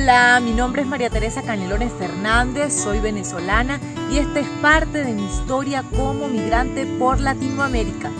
Hola, mi nombre es María Teresa Canelones Fernández, soy venezolana y esta es parte de mi historia como migrante por Latinoamérica.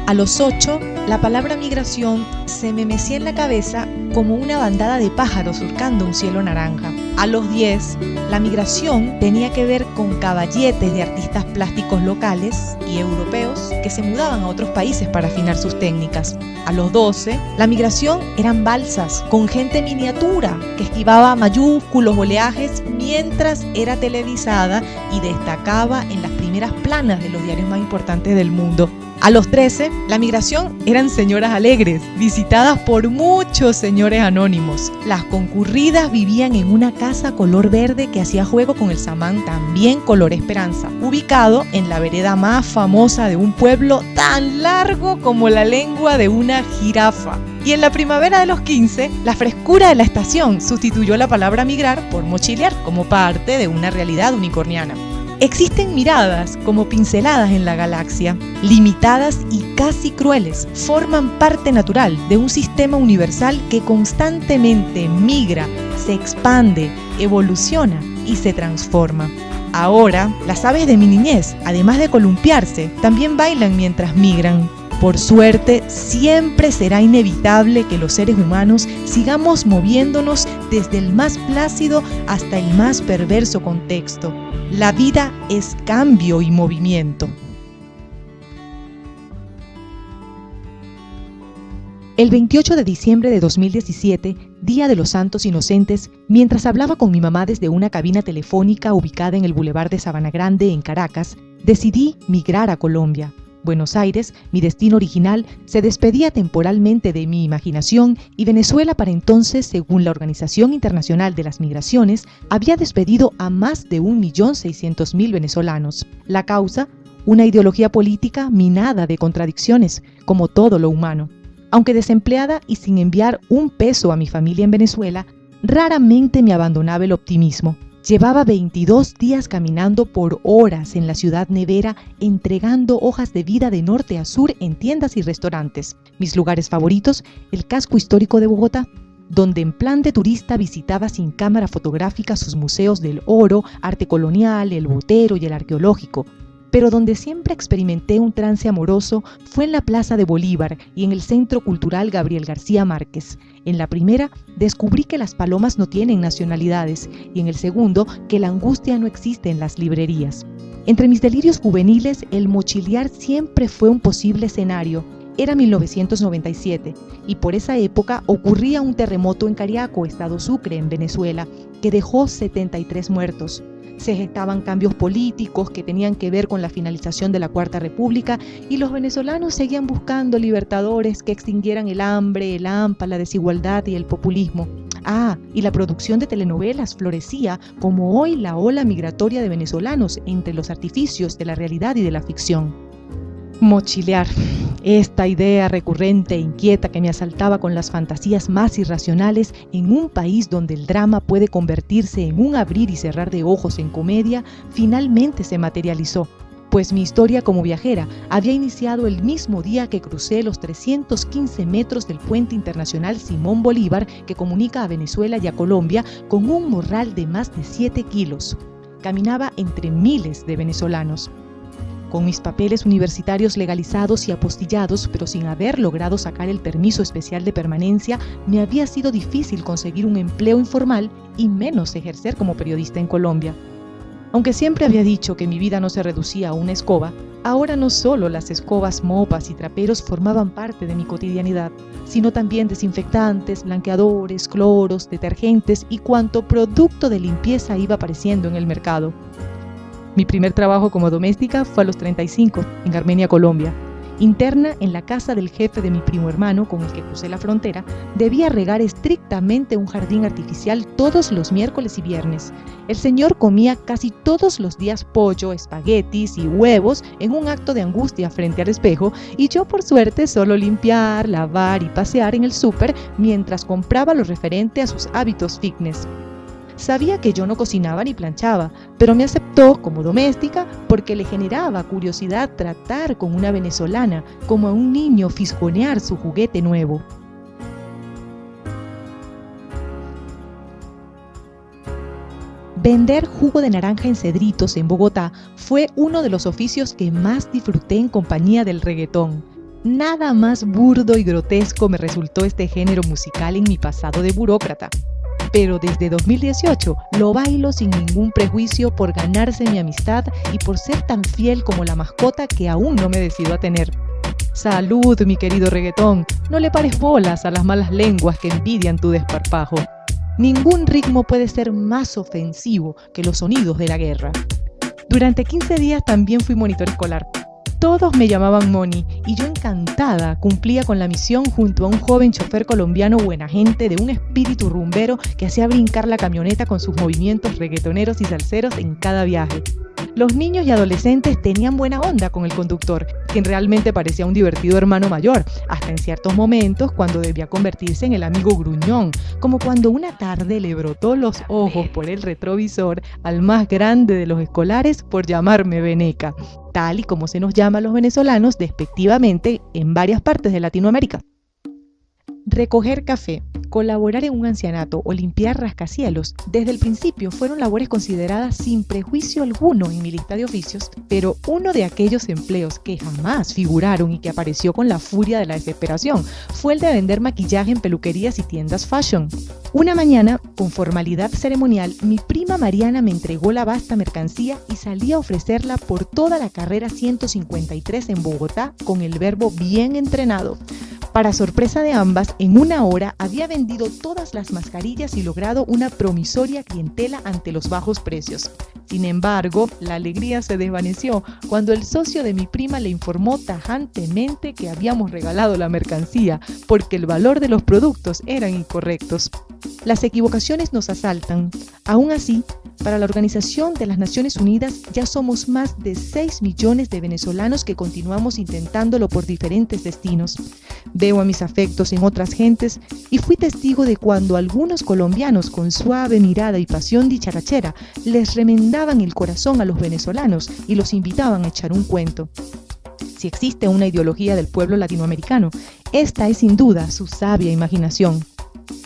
A los 8, la palabra migración se me mecía en la cabeza como una bandada de pájaros surcando un cielo naranja. A los 10, la migración tenía que ver con caballetes de artistas plásticos locales y europeos que se mudaban a otros países para afinar sus técnicas. A los 12, la migración eran balsas con gente miniatura que esquivaba mayúsculos oleajes mientras era televisada y destacaba en las primeras planas de los diarios más importantes del mundo. A los 13, la migración eran señoras alegres, visitadas por muchos señores anónimos. Las concurridas vivían en una casa color verde que hacía juego con el samán también color esperanza, ubicado en la vereda más famosa de un pueblo tan largo como la lengua de una jirafa. Y en la primavera de los 15, la frescura de la estación sustituyó la palabra migrar por mochilear como parte de una realidad unicorniana. Existen miradas como pinceladas en la galaxia, limitadas y casi crueles, forman parte natural de un sistema universal que constantemente migra, se expande, evoluciona y se transforma. Ahora, las aves de mi niñez, además de columpiarse, también bailan mientras migran. Por suerte, siempre será inevitable que los seres humanos sigamos moviéndonos desde el más plácido hasta el más perverso contexto. La vida es cambio y movimiento. El 28 de diciembre de 2017, Día de los Santos Inocentes, mientras hablaba con mi mamá desde una cabina telefónica ubicada en el Boulevard de Sabana Grande, en Caracas, decidí migrar a Colombia. Buenos Aires, mi destino original, se despedía temporalmente de mi imaginación y Venezuela para entonces, según la Organización Internacional de las Migraciones, había despedido a más de 1.600.000 venezolanos. La causa, una ideología política minada de contradicciones, como todo lo humano. Aunque desempleada y sin enviar un peso a mi familia en Venezuela, raramente me abandonaba el optimismo. Llevaba 22 días caminando por horas en la ciudad nevera, entregando hojas de vida de norte a sur en tiendas y restaurantes. Mis lugares favoritos, el casco histórico de Bogotá, donde en plan de turista visitaba sin cámara fotográfica sus museos del oro, arte colonial, el botero y el arqueológico. Pero donde siempre experimenté un trance amoroso fue en la Plaza de Bolívar y en el Centro Cultural Gabriel García Márquez. En la primera, descubrí que las palomas no tienen nacionalidades y en el segundo, que la angustia no existe en las librerías. Entre mis delirios juveniles, el mochilear siempre fue un posible escenario. Era 1997 y por esa época ocurría un terremoto en Cariaco, estado Sucre, en Venezuela, que dejó 73 muertos. Se gestaban cambios políticos que tenían que ver con la finalización de la Cuarta República y los venezolanos seguían buscando libertadores que extinguieran el hambre, el hampa, la desigualdad y el populismo. Y la producción de telenovelas florecía como hoy la ola migratoria de venezolanos entre los artificios de la realidad y de la ficción. Mochilear, esta idea recurrente e inquieta que me asaltaba con las fantasías más irracionales en un país donde el drama puede convertirse en un abrir y cerrar de ojos en comedia, finalmente se materializó, pues mi historia como viajera había iniciado el mismo día que crucé los 315 metros del puente internacional Simón Bolívar que comunica a Venezuela y a Colombia con un morral de más de 7 kilos. Caminaba entre miles de venezolanos. Con mis papeles universitarios legalizados y apostillados, pero sin haber logrado sacar el permiso especial de permanencia, me había sido difícil conseguir un empleo informal y menos ejercer como periodista en Colombia. Aunque siempre había dicho que mi vida no se reducía a una escoba, ahora no solo las escobas, mopas y traperos formaban parte de mi cotidianidad, sino también desinfectantes, blanqueadores, cloros, detergentes y cuanto producto de limpieza iba apareciendo en el mercado. Mi primer trabajo como doméstica fue a los 35, en Armenia, Colombia. Interna en la casa del jefe de mi primo hermano con el que crucé la frontera, debía regar estrictamente un jardín artificial todos los miércoles y viernes. El señor comía casi todos los días pollo, espaguetis y huevos en un acto de angustia frente al espejo y yo por suerte solo limpiar, lavar y pasear en el súper mientras compraba lo referente a sus hábitos fitness. Sabía que yo no cocinaba ni planchaba, pero me aceptó como doméstica porque le generaba curiosidad tratar con una venezolana, como a un niño fisgonear su juguete nuevo. Vender jugo de naranja en Cedritos, en Bogotá, fue uno de los oficios que más disfruté en compañía del reggaetón. Nada más burdo y grotesco me resultó este género musical en mi pasado de burócrata. Pero desde 2018 lo bailo sin ningún prejuicio por ganarse mi amistad y por ser tan fiel como la mascota que aún no me decido a tener. Salud, mi querido reggaetón, no le pares bolas a las malas lenguas que envidian tu desparpajo. Ningún ritmo puede ser más ofensivo que los sonidos de la guerra. Durante 15 días también fui monitor escolar. Todos me llamaban Moni y yo encantada cumplía con la misión junto a un joven chofer colombiano buena gente de un espíritu rumbero que hacía brincar la camioneta con sus movimientos reggaetoneros y salseros en cada viaje. Los niños y adolescentes tenían buena onda con el conductor, quien realmente parecía un divertido hermano mayor, hasta en ciertos momentos cuando debía convertirse en el amigo gruñón, como cuando una tarde le brotó los ojos por el retrovisor al más grande de los escolares por llamarme veneca, tal y como se nos llama a los venezolanos despectivamente en varias partes de Latinoamérica. Recoger café, colaborar en un ancianato o limpiar rascacielos, desde el principio fueron labores consideradas sin prejuicio alguno en mi lista de oficios, pero uno de aquellos empleos que jamás figuraron y que apareció con la furia de la desesperación fue el de vender maquillaje en peluquerías y tiendas fashion. Una mañana, con formalidad ceremonial, mi prima Mariana me entregó la vasta mercancía y salí a ofrecerla por toda la carrera 153 en Bogotá con el verbo bien entrenado. Para sorpresa de ambas, en una hora había vendido todas las mascarillas y logrado una promisoria clientela ante los bajos precios. Sin embargo, la alegría se desvaneció cuando el socio de mi prima le informó tajantemente que habíamos regalado la mercancía porque el valor de los productos eran incorrectos. Las equivocaciones nos asaltan. Aún así, para la Organización de las Naciones Unidas ya somos más de 6 millones de venezolanos que continuamos intentándolo por diferentes destinos. Veo a mis afectos en otras gentes y fui testigo de cuando algunos colombianos con suave mirada y pasión dicharachera les remendaban el corazón a los venezolanos y los invitaban a echar un cuento. Si existe una ideología del pueblo latinoamericano, esta es sin duda su sabia imaginación.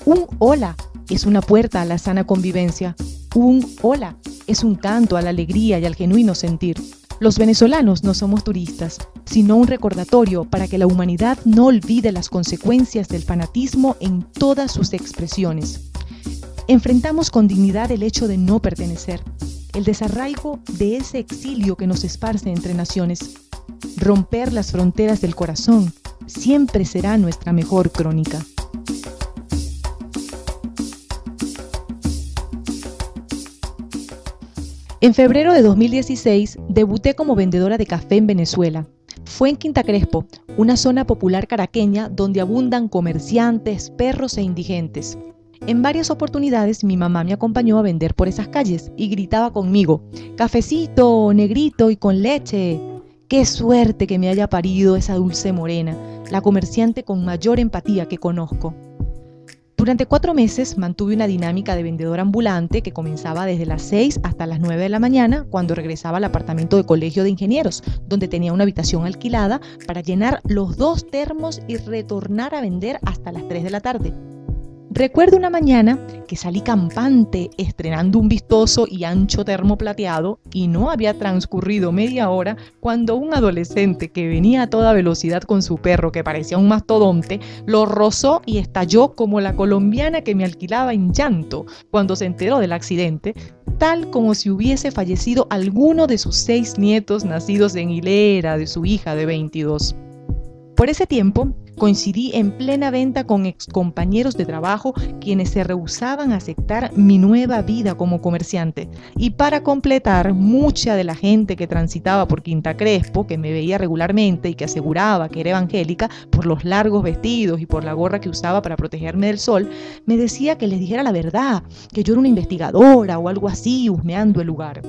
Un hola es una puerta a la sana convivencia. Un hola es un canto a la alegría y al genuino sentir. Los venezolanos no somos turistas, sino un recordatorio para que la humanidad no olvide las consecuencias del fanatismo en todas sus expresiones. Enfrentamos con dignidad el hecho de no pertenecer, el desarraigo de ese exilio que nos esparce entre naciones. Romper las fronteras del corazón siempre será nuestra mejor crónica. En febrero de 2016, debuté como vendedora de café en Venezuela. Fue en Quinta Crespo, una zona popular caraqueña donde abundan comerciantes, perros e indigentes. En varias oportunidades mi mamá me acompañó a vender por esas calles y gritaba conmigo: «Cafecito, negrito y con leche». ¡Qué suerte que me haya parido esa dulce morena, la comerciante con mayor empatía que conozco! Durante 4 meses mantuve una dinámica de vendedora ambulante que comenzaba desde las 6 hasta las 9 de la mañana, cuando regresaba al apartamento de colegio de ingenieros, donde tenía una habitación alquilada para llenar los 2 termos y retornar a vender hasta las 3 de la tarde. Recuerdo una mañana que salí campante estrenando un vistoso y ancho termo plateado y no había transcurrido media hora cuando un adolescente que venía a toda velocidad con su perro, que parecía un mastodonte, lo rozó y estalló como la colombiana que me alquilaba en llanto cuando se enteró del accidente, tal como si hubiese fallecido alguno de sus 6 nietos nacidos en hilera de su hija de 22. Por ese tiempo, coincidí en plena venta con excompañeros de trabajo quienes se rehusaban a aceptar mi nueva vida como comerciante. Y para completar, mucha de la gente que transitaba por Quinta Crespo, que me veía regularmente y que aseguraba que era evangélica por los largos vestidos y por la gorra que usaba para protegerme del sol, me decía que les dijera la verdad, que yo era una investigadora o algo así, husmeando el lugar.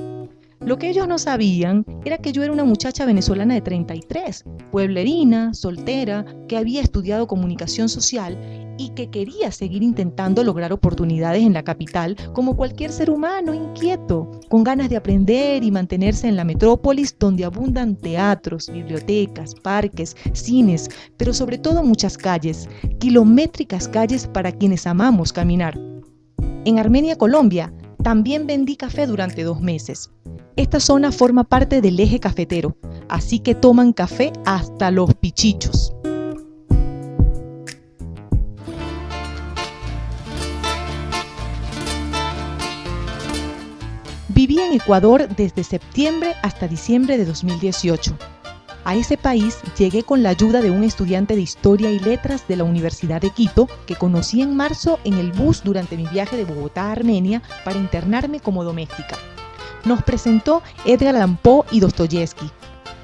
Lo que ellos no sabían era que yo era una muchacha venezolana de 33, pueblerina, soltera, que había estudiado comunicación social y que quería seguir intentando lograr oportunidades en la capital como cualquier ser humano inquieto, con ganas de aprender y mantenerse en la metrópolis donde abundan teatros, bibliotecas, parques, cines, pero sobre todo muchas calles, kilométricas calles para quienes amamos caminar. En Armenia, Colombia, también vendí café durante 2 meses. Esta zona forma parte del eje cafetero, así que toman café hasta los pichichos. Viví en Ecuador desde septiembre hasta diciembre de 2018. A ese país llegué con la ayuda de un estudiante de Historia y Letras de la Universidad de Quito que conocí en marzo en el bus durante mi viaje de Bogotá a Armenia para internarme como doméstica. Nos presentó Edgar Allan Poe y Dostoyevsky.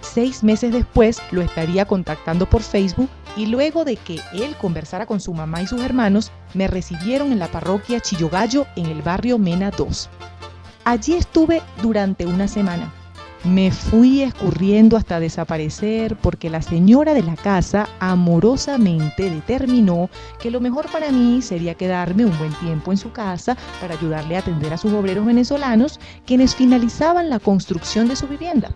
6 meses después lo estaría contactando por Facebook y luego de que él conversara con su mamá y sus hermanos, me recibieron en la parroquia Chillogallo en el barrio Mena 2. Allí estuve durante una semana. Me fui escurriendo hasta desaparecer porque la señora de la casa amorosamente determinó que lo mejor para mí sería quedarme un buen tiempo en su casa para ayudarle a atender a sus obreros venezolanos quienes finalizaban la construcción de su vivienda.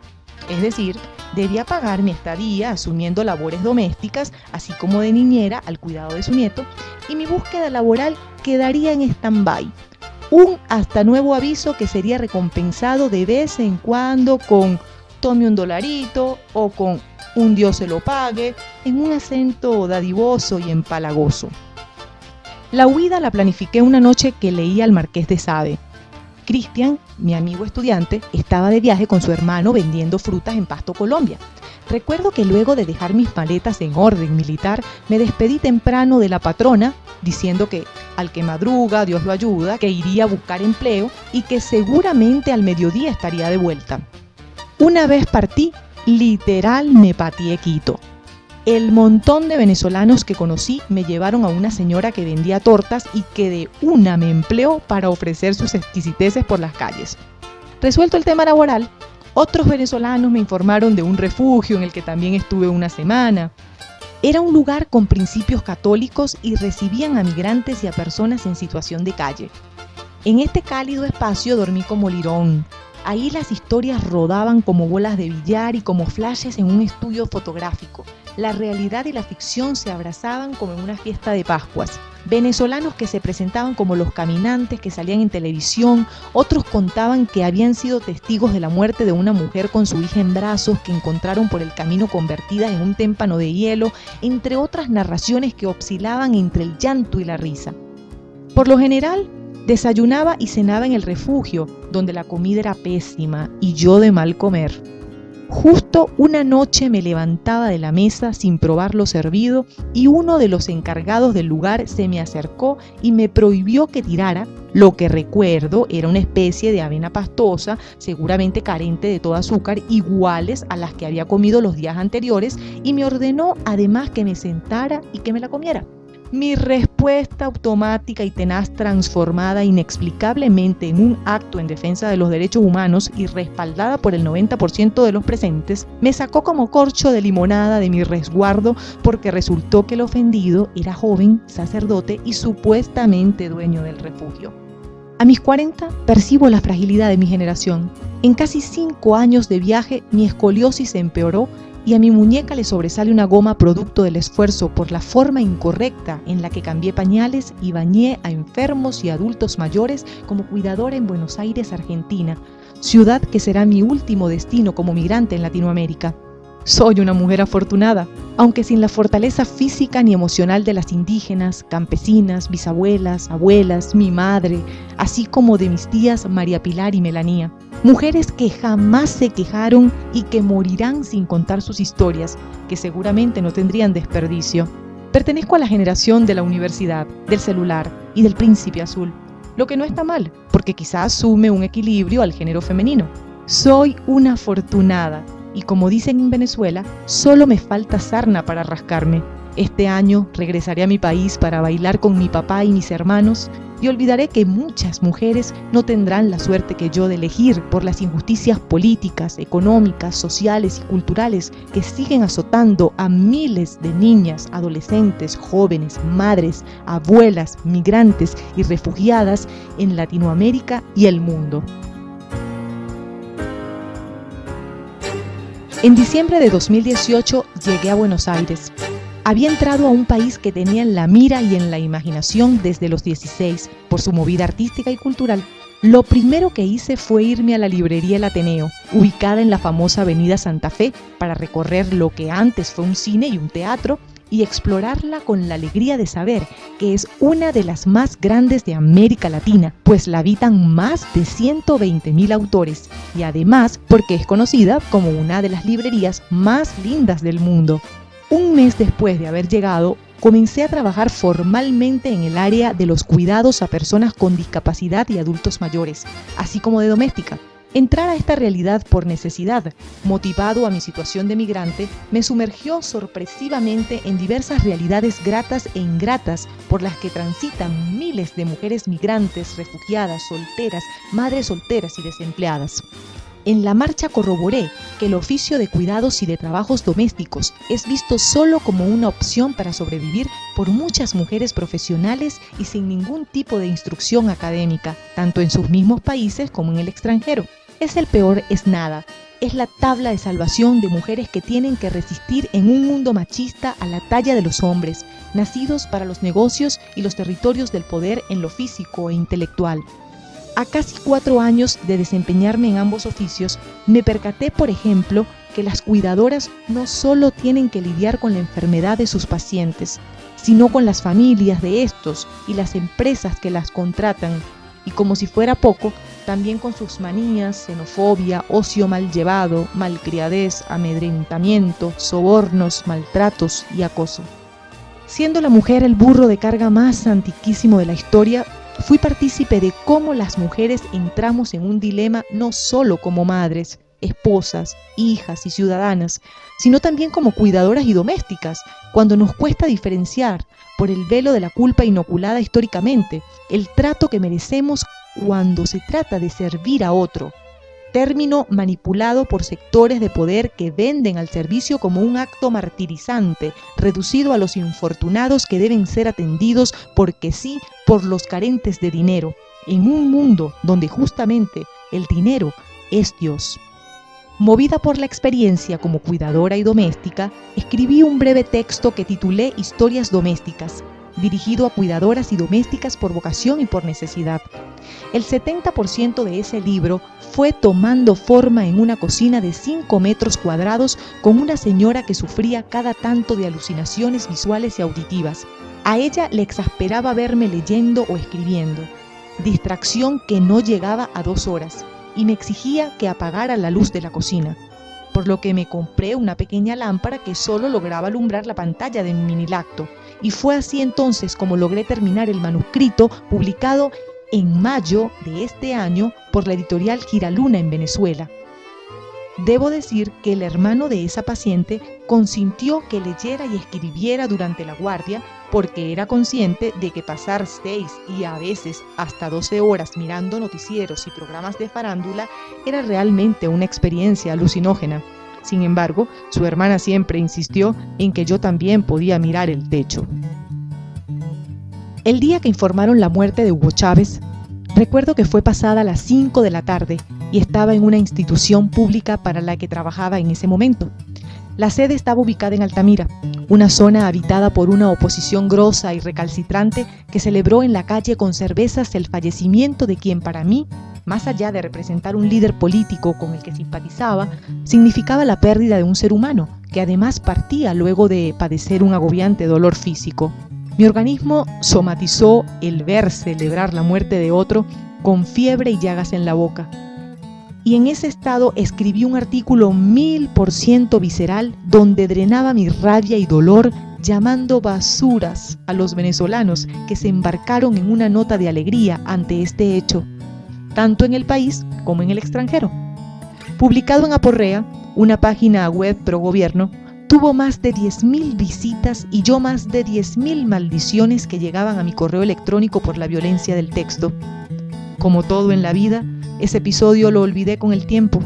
Es decir, debía pagar mi estadía asumiendo labores domésticas, así como de niñera al cuidado de su nieto, y mi búsqueda laboral quedaría en stand-by. Un hasta nuevo aviso que sería recompensado de vez en cuando con tome $1 o con un Dios se lo pague, en un acento dadivoso y empalagoso. La huida la planifiqué una noche que leía al Marqués de Sade. Cristian, mi amigo estudiante, estaba de viaje con su hermano vendiendo frutas en Pasto, Colombia. Recuerdo que luego de dejar mis maletas en orden militar, me despedí temprano de la patrona, diciendo que al que madruga, Dios lo ayuda, que iría a buscar empleo y que seguramente al mediodía estaría de vuelta. Una vez partí, literal me pateé Quito. El montón de venezolanos que conocí me llevaron a una señora que vendía tortas y que de una me empleó para ofrecer sus exquisiteces por las calles. Resuelto el tema laboral, otros venezolanos me informaron de un refugio en el que también estuve una semana. Era un lugar con principios católicos y recibían a migrantes y a personas en situación de calle. En este cálido espacio dormí como lirón. Ahí las historias rodaban como bolas de billar y como flashes en un estudio fotográfico. La realidad y la ficción se abrazaban como en una fiesta de Pascuas. Venezolanos que se presentaban como los caminantes que salían en televisión, otros contaban que habían sido testigos de la muerte de una mujer con su hija en brazos que encontraron por el camino convertida en un témpano de hielo, entre otras narraciones que oscilaban entre el llanto y la risa. Por lo general, desayunaba y cenaba en el refugio, donde la comida era pésima y yo de mal comer. Justo una noche me levantaba de la mesa sin probar lo servido y uno de los encargados del lugar se me acercó y me prohibió que tirara lo que recuerdo era una especie de avena pastosa, seguramente carente de todo azúcar, iguales a las que había comido los días anteriores, y me ordenó además que me sentara y que me la comiera. Mi respuesta automática y tenaz, transformada inexplicablemente en un acto en defensa de los derechos humanos y respaldada por el 90% de los presentes, me sacó como corcho de limonada de mi resguardo porque resultó que el ofendido era joven, sacerdote y supuestamente dueño del refugio. A mis 40 percibo la fragilidad de mi generación. En casi 5 años de viaje mi escoliosis se empeoró y a mi muñeca le sobresale una goma producto del esfuerzo por la forma incorrecta en la que cambié pañales y bañé a enfermos y adultos mayores como cuidadora en Buenos Aires, Argentina, ciudad que será mi último destino como migrante en Latinoamérica. Soy una mujer afortunada, aunque sin la fortaleza física ni emocional de las indígenas, campesinas, bisabuelas, abuelas, mi madre, así como de mis tías María Pilar y Melanía. Mujeres que jamás se quejaron y que morirán sin contar sus historias, que seguramente no tendrían desperdicio. Pertenezco a la generación de la universidad, del celular y del príncipe azul, lo que no está mal, porque quizás asume un equilibrio al género femenino. Soy una afortunada y como dicen en Venezuela, solo me falta sarna para rascarme. Este año regresaré a mi país para bailar con mi papá y mis hermanos y olvidaré que muchas mujeres no tendrán la suerte que yo de elegir por las injusticias políticas, económicas, sociales y culturales que siguen azotando a miles de niñas, adolescentes, jóvenes, madres, abuelas, migrantes y refugiadas en Latinoamérica y el mundo. En diciembre de 2018 llegué a Buenos Aires. Había entrado a un país que tenía en la mira y en la imaginación desde los 16 por su movida artística y cultural. Lo primero que hice fue irme a la librería El Ateneo, ubicada en la famosa avenida Santa Fe, para recorrer lo que antes fue un cine y un teatro y explorarla con la alegría de saber que es una de las más grandes de América Latina, pues la habitan más de 120.000 autores y además porque es conocida como una de las librerías más lindas del mundo. Un mes después de haber llegado, comencé a trabajar formalmente en el área de los cuidados a personas con discapacidad y adultos mayores, así como de doméstica. Entrar a esta realidad por necesidad, motivado a mi situación de migrante, me sumergió sorpresivamente en diversas realidades gratas e ingratas por las que transitan miles de mujeres migrantes, refugiadas, solteras, madres solteras y desempleadas. En la marcha corroboré que el oficio de cuidados y de trabajos domésticos es visto solo como una opción para sobrevivir por muchas mujeres profesionales y sin ningún tipo de instrucción académica, tanto en sus mismos países como en el extranjero. Es el peor es nada. Es la tabla de salvación de mujeres que tienen que resistir en un mundo machista a la talla de los hombres, nacidos para los negocios y los territorios del poder en lo físico e intelectual. A casi 4 años de desempeñarme en ambos oficios, me percaté, por ejemplo, que las cuidadoras no solo tienen que lidiar con la enfermedad de sus pacientes, sino con las familias de estos y las empresas que las contratan, y como si fuera poco, también con sus manías, xenofobia, ocio mal llevado, malcriadez, amedrentamiento, sobornos, maltratos y acoso. Siendo la mujer el burro de carga más antiquísimo de la historia, fui partícipe de cómo las mujeres entramos en un dilema no solo como madres, esposas, hijas y ciudadanas, sino también como cuidadoras y domésticas, cuando nos cuesta diferenciar, por el velo de la culpa inoculada históricamente, el trato que merecemos cuando se trata de servir a otro. Término manipulado por sectores de poder que venden al servicio como un acto martirizante, reducido a los infortunados que deben ser atendidos porque sí por los carentes de dinero, en un mundo donde justamente el dinero es Dios. Movida por la experiencia como cuidadora y doméstica, escribí un breve texto que titulé Historias domésticas, dirigido a cuidadoras y domésticas por vocación y por necesidad. El 70% de ese libro fue tomando forma en una cocina de 5 metros cuadrados con una señora que sufría cada tanto de alucinaciones visuales y auditivas. A ella le exasperaba verme leyendo o escribiendo, distracción que no llegaba a 2 horas, y me exigía que apagara la luz de la cocina, por lo que me compré una pequeña lámpara que solo lograba alumbrar la pantalla de mi minilacto, y fue así entonces como logré terminar el manuscrito publicado en mayo de este año por la editorial Giraluna en Venezuela. Debo decir que el hermano de esa paciente consintió que leyera y escribiera durante la guardia porque era consciente de que pasar 6 y a veces hasta 12 horas mirando noticieros y programas de farándula era realmente una experiencia alucinógena. Sin embargo, su hermana siempre insistió en que yo también podía mirar el techo. El día que informaron la muerte de Hugo Chávez, recuerdo que fue pasada las 5 de la tarde y estaba en una institución pública para la que trabajaba en ese momento. La sede estaba ubicada en Altamira, una zona habitada por una oposición grosa y recalcitrante que celebró en la calle con cervezas el fallecimiento de quien para mí, más allá de representar un líder político con el que simpatizaba, significaba la pérdida de un ser humano, que además partía luego de padecer un agobiante dolor físico. Mi organismo somatizó el ver celebrar la muerte de otro con fiebre y llagas en la boca. Y en ese estado escribí un artículo 1000% visceral donde drenaba mi rabia y dolor llamando basuras a los venezolanos que se embarcaron en una nota de alegría ante este hecho, tanto en el país como en el extranjero. Publicado en Aporrea, una página web pro gobierno, tuvo más de 10.000 visitas y yo más de 10.000 maldiciones que llegaban a mi correo electrónico por la violencia del texto. Como todo en la vida, ese episodio lo olvidé con el tiempo,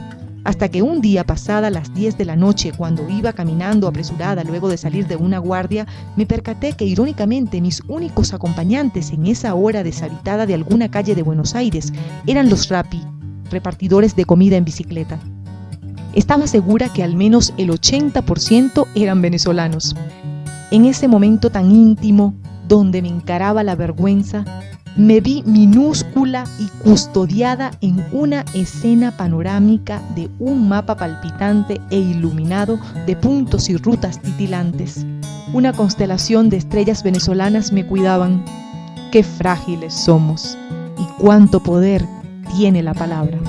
hasta que un día pasada las 10 de la noche, cuando iba caminando apresurada luego de salir de una guardia, me percaté que irónicamente mis únicos acompañantes en esa hora deshabitada de alguna calle de Buenos Aires eran los Rappi, repartidores de comida en bicicleta. Estaba segura que al menos el 80% eran venezolanos. En ese momento tan íntimo, donde me encaraba la vergüenza, me vi minúscula y custodiada en una escena panorámica de un mapa palpitante e iluminado de puntos y rutas titilantes. Una constelación de estrellas venezolanas me cuidaban. ¡Qué frágiles somos! Y cuánto poder tiene la palabra.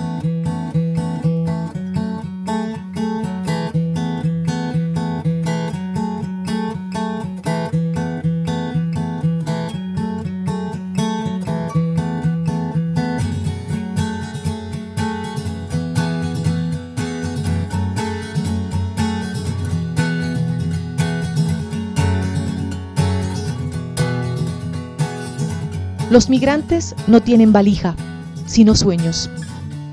Los migrantes no tienen valija, sino sueños.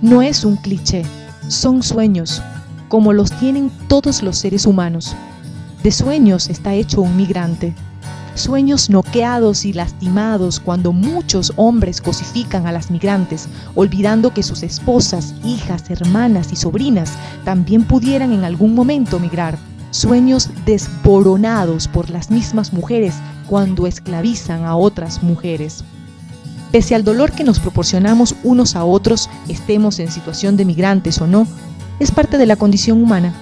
No es un cliché, son sueños, como los tienen todos los seres humanos. De sueños está hecho un migrante. Sueños noqueados y lastimados cuando muchos hombres cosifican a las migrantes, olvidando que sus esposas, hijas, hermanas y sobrinas también pudieran en algún momento migrar. Sueños desboronados por las mismas mujeres cuando esclavizan a otras mujeres. Pese al dolor que nos proporcionamos unos a otros, estemos en situación de migrantes o no, es parte de la condición humana.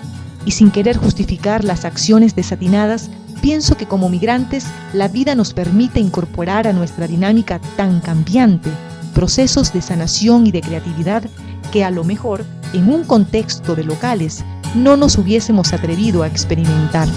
Y sin querer justificar las acciones desatinadas, pienso que como migrantes, la vida nos permite incorporar a nuestra dinámica tan cambiante procesos de sanación y de creatividad que a lo mejor, en un contexto de locales, no nos hubiésemos atrevido a experimentar.